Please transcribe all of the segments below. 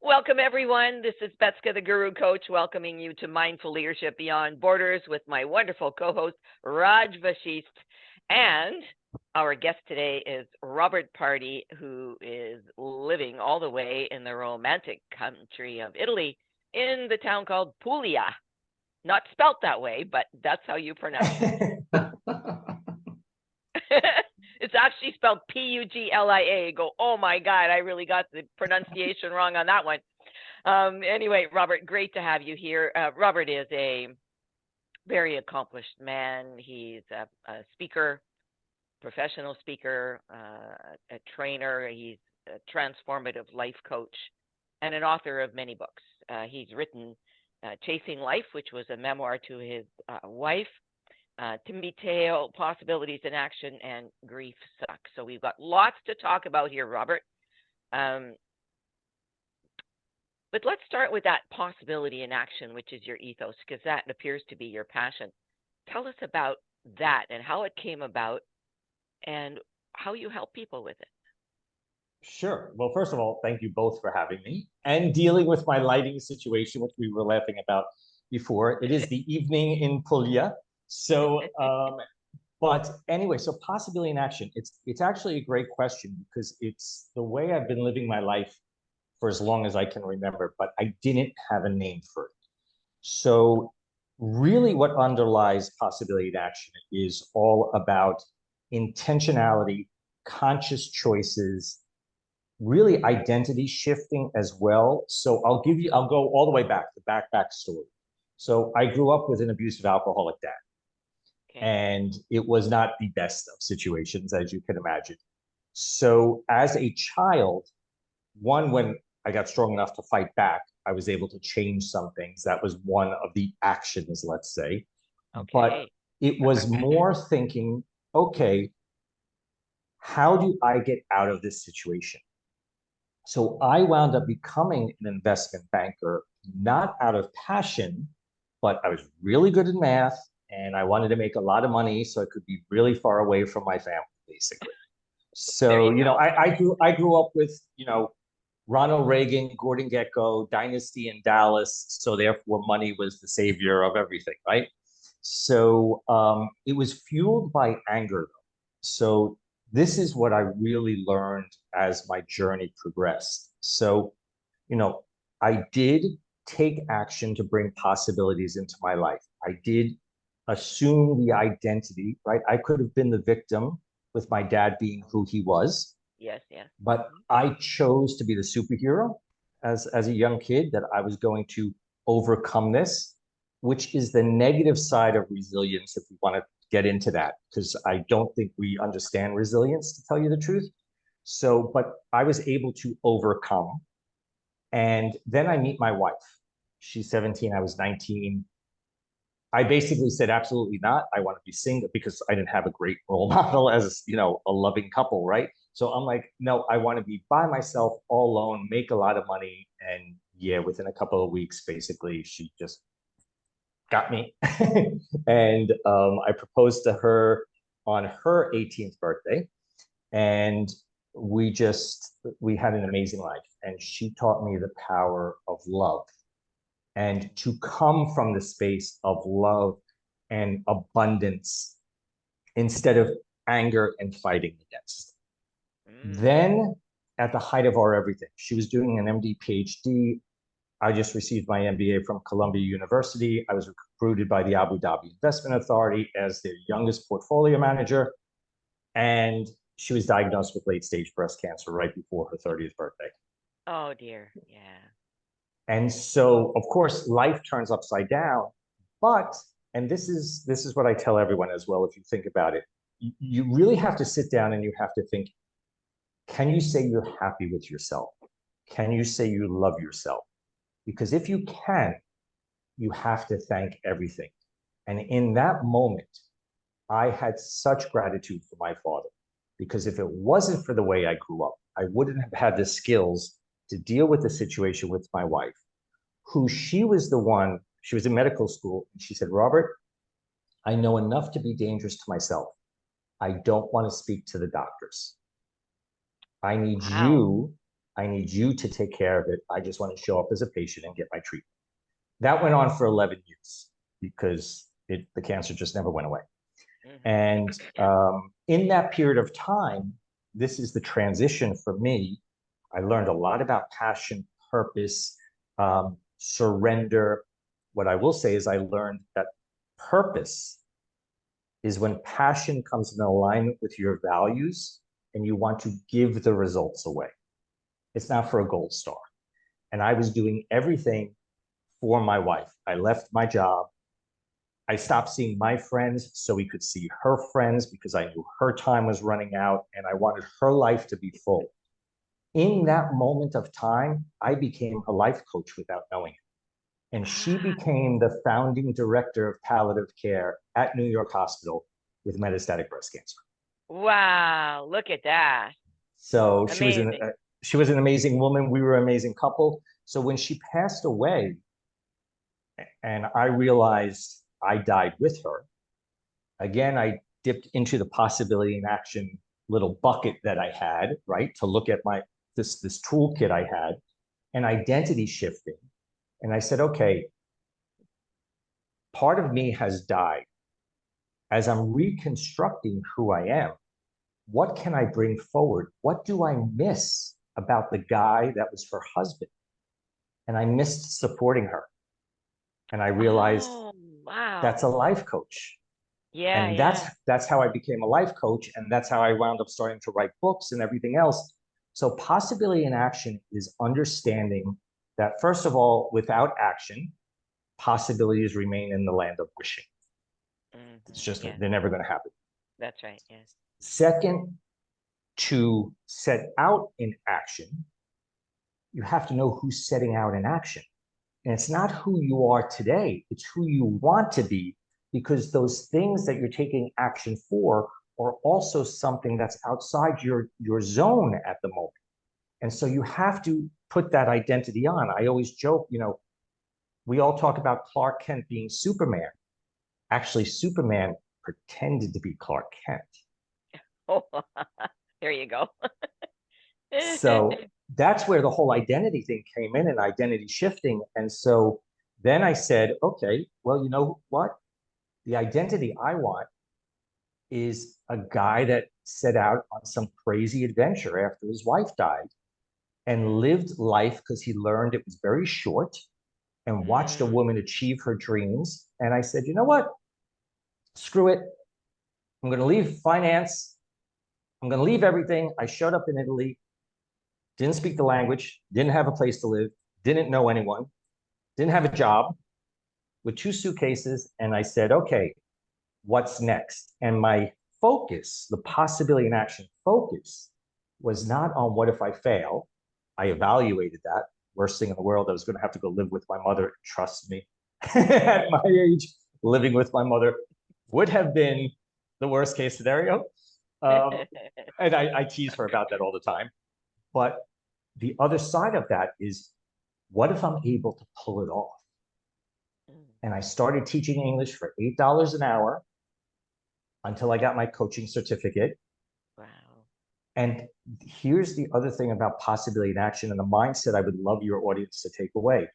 Welcome, everyone. This is Betska, the Guru Coach, welcoming you to Mindful Leadership Beyond Borders with my wonderful co-host, Raj Vashisht. And our guest today is Robert Pardi, who is living all the way in the romantic country of Italy in the town called Puglia. Not spelt that way, but that's how you pronounce it. It's actually spelled Puglia. Go, oh my God, I really got the pronunciation wrong on that one. Anyway, Robert, great to have you here. Robert is a very accomplished man. He's a speaker, professional speaker, a trainer. He's a transformative life coach and an author of many books. He's written Chasing Life, which was a memoir to his wife. Timoteo, Possibilities in Action, and Grief Sucks. So we've got lots to talk about here, Robert. But let's start with that possibility in action, which is your ethos, because that appears to be your passion. Tell us about that and how it came about and how you help people with it. Sure. Well, first of all, thank you both for having me and dealing with my lighting situation, which we were laughing about before. It is the evening in Puglia. So, but anyway, so possibility in action, it's actually a great question because it's the way I've been living my life for as long as I can remember, but I didn't have a name for it. So really what underlies possibility in action is all about intentionality, conscious choices, really identity shifting as well. So I'll go all the way back, the back story. So I grew up with an abusive alcoholic dad. Okay. And it was not the best of situations, as you can imagine. So as a child, when I got strong enough to fight back, I was able to change some things. That was one of the actions, let's say. Okay. But it was more thinking, okay, how do I get out of this situation? So I wound up becoming an investment banker, not out of passion, but I was really good at math and I wanted to make a lot of money so I could be really far away from my family, basically. So, I grew up with, Ronald Reagan, Gordon Gekko, Dynasty in Dallas. So therefore money was the savior of everything, right? So it was fueled by anger. So this is what I really learned as my journey progressed. So, I did take action to bring possibilities into my life. I did assume the identity, right? I could have been the victim with my dad being who he was. Yes, yes. But I chose to be the superhero as a young kid, that I was going to overcome this, which is the negative side of resilience, if we want to get into that, because I don't think we understand resilience, to tell you the truth. So, but I was able to overcome. And then I meet my wife. She's 17, I was 19. I basically said, absolutely not. I want to be single because I didn't have a great role model as, a loving couple, right? So I'm like, no, I want to be by myself, all alone, make a lot of money. And yeah, within a couple of weeks, basically, she just got me. And I proposed to her on her 18th birthday. And we had an amazing life. And she taught me the power of love. And to come from the space of love and abundance instead of anger and fighting against. Then at the height of our everything, she was doing an MD PhD. I just received my MBA from Columbia University. I was recruited by the Abu Dhabi Investment Authority as their youngest portfolio manager. And she was diagnosed with late stage breast cancer right before her 30th birthday. Oh dear, yeah. And so, of course, life turns upside down. But, and this is what I tell everyone as well, if you think about it, you really have to sit down and you have to think, can you say you're happy with yourself? Can you say you love yourself? Because if you can, you have to thank everything. And in that moment, I had such gratitude for my father, because if it wasn't for the way I grew up, I wouldn't have had the skills to deal with the situation with my wife, she was in medical school. And she said, Robert, I know enough to be dangerous to myself. I don't want to speak to the doctors. I need you I need you to take care of it. I just want to show up as a patient and get my treatment. That went on for 11 years because the cancer just never went away. And in that period of time, this is the transition for me. I learned a lot about passion, purpose, surrender. What I will say is I learned that purpose is when passion comes in alignment with your values and you want to give the results away. It's not for a gold star. And I was doing everything for my wife. I left my job. I stopped seeing my friends so we could see her friends because I knew her time was running out and I wanted her life to be full. In that moment of time, I became a life coach without knowing it. And she became the founding director of palliative care at New York Hospital with metastatic breast cancer. Wow, look at that. So Amazing. she was an amazing woman. We were an amazing couple. So when she passed away and I realized I died with her, again, I dipped into the possibility in action little bucket that I had, right? To look at this toolkit I had and identity shifting. And I said, okay, part of me has died. As I'm reconstructing who I am, what can I bring forward? What do I miss about the guy that was her husband? And I missed supporting her. And I realized wow. That's a life coach. Yeah, And that's how I became a life coach. And that's how I wound up starting to write books and everything else. So possibility in action is understanding that, first of all, without action, possibilities remain in the land of wishing. It's just, they're never going to happen. That's right. Yes. Second, to set out in action, you have to know who's setting out in action. And it's not who you are today, it's who you want to be, because those things that you're taking action for are also something that's outside your zone at the moment. And so you have to put that identity on. I always joke, we all talk about Clark Kent being Superman. Actually, Superman pretended to be Clark Kent. Oh, there you go. So that's where the whole identity thing came in and identity shifting. And so then I said, okay, well, you know what? The identity I want is a guy that set out on some crazy adventure after his wife died and lived life because he learned it was very short and watched a woman achieve her dreams. And I said, you know what? Screw it. I'm going to leave finance. I'm going to leave everything. I showed up in Italy, didn't speak the language, didn't have a place to live, didn't know anyone, didn't have a job, with 2 suitcases. And I said, okay, what's next? And my focus, the possibility in action focus, was not on what if I fail. I evaluated that. Worst thing in the world, I was going to have to go live with my mother. Trust me, at my age, living with my mother would have been the worst case scenario. And I tease her about that all the time. But the other side of that is, what if I'm able to pull it off? And I started teaching English for $8 an hour until I got my coaching certificate. Wow. And here's the other thing about possibility in action and the mindset I would love your audience to take away.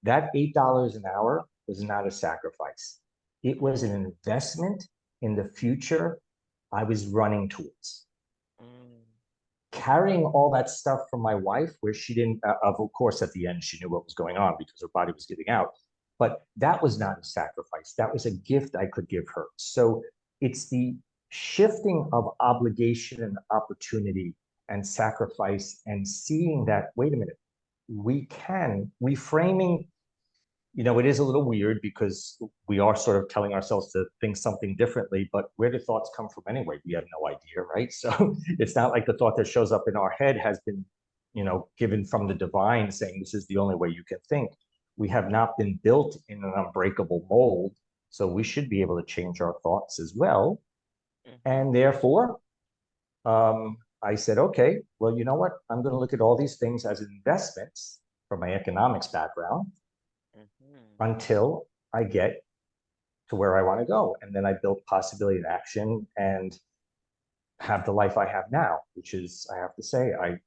That $8 an hour was not a sacrifice. It was an investment in the future I was running towards. Carrying all that stuff from my wife, where she didn't, of course, at the end, she knew what was going on because her body was giving out. But that was not a sacrifice. That was a gift I could give her. So it's the shifting of obligation and opportunity and sacrifice and seeing that, wait a minute, we can, reframing, it is a little weird because we are sort of telling ourselves to think something differently, but where do thoughts come from anyway? We have no idea, right? So it's not like the thought that shows up in our head has been, given from the divine saying this is the only way you can think. We have not been built in an unbreakable mold, so we should be able to change our thoughts as well. And therefore, I said, okay, well, you know what? I'm going to look at all these things as investments from my economics background until I get to where I want to go. And then I built possibility in action and have the life I have now, which is, I have to say, I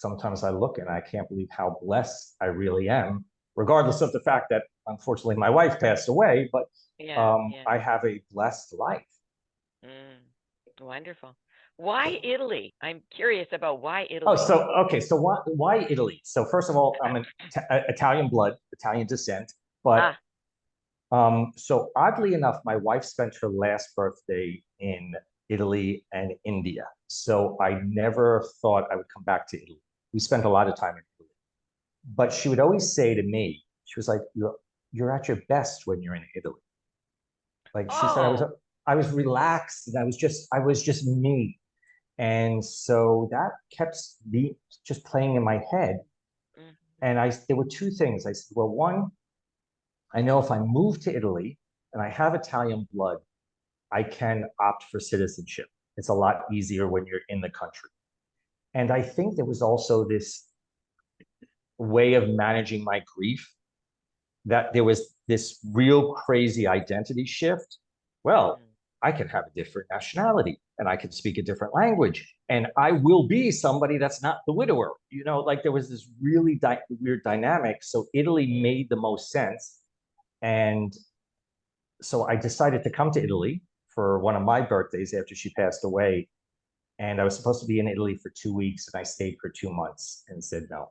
sometimes I look and I can't believe how blessed I really am, regardless of the fact that unfortunately my wife passed away, but Yeah. I have a blessed life. Wonderful. Why Italy? I'm curious about why Oh, Italy. so okay, so why Italy? So first of all, I'm an Italian blood, Italian descent, but Ah, so oddly enough, my wife spent her last birthday in Italy and India. So I never thought I would come back to Italy. We spent a lot of time in Italy. But she would always say to me, she was like, you're at your best when you're in Italy. Like she said, oh, I was relaxed and I was just me. And so that kept me just playing in my head. mhm, And there were two things. I said, well, one, I know if I move to Italy and I have Italian blood, I can opt for citizenship. It's a lot easier when you're in the country. And I think there was also this way of managing my grief, that there was this real crazy identity shift. Well, mhm, I can have a different nationality and I can speak a different language and I will be somebody that's not the widower. You know, like there was this really weird dynamic. So Italy made the most sense. And so I decided to come to Italy for one of my birthdays after she passed away. And I was supposed to be in Italy for 2 weeks and I stayed for 2 months and said, no,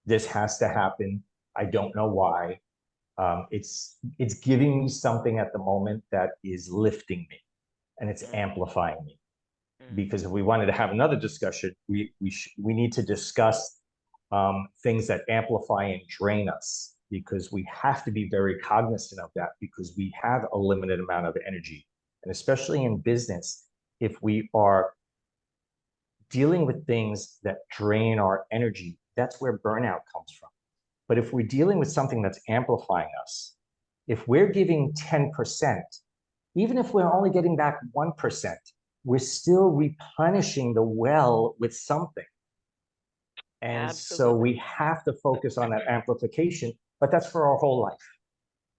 this has to happen. I don't know why. It's giving me something at the moment that is lifting me and it's mhm, amplifying me. mhm, Because if we wanted to have another discussion, we need to discuss things that amplify and drain us, because we have to be very cognizant of that, because we have a limited amount of energy, and especially in business, if we are dealing with things that drain our energy, that's where burnout comes from. But if we're dealing with something that's amplifying us, if we're giving 10%, even if we're only getting back 1%, we're still replenishing the well with something. And so absolutely. we have to focus on that amplification, but that's for our whole life.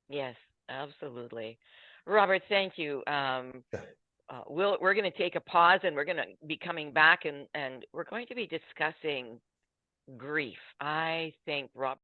Yes, absolutely. Robert, thank you. We're going to take a pause and we're going to be coming back and we're going to be discussing grief. I think, Rob.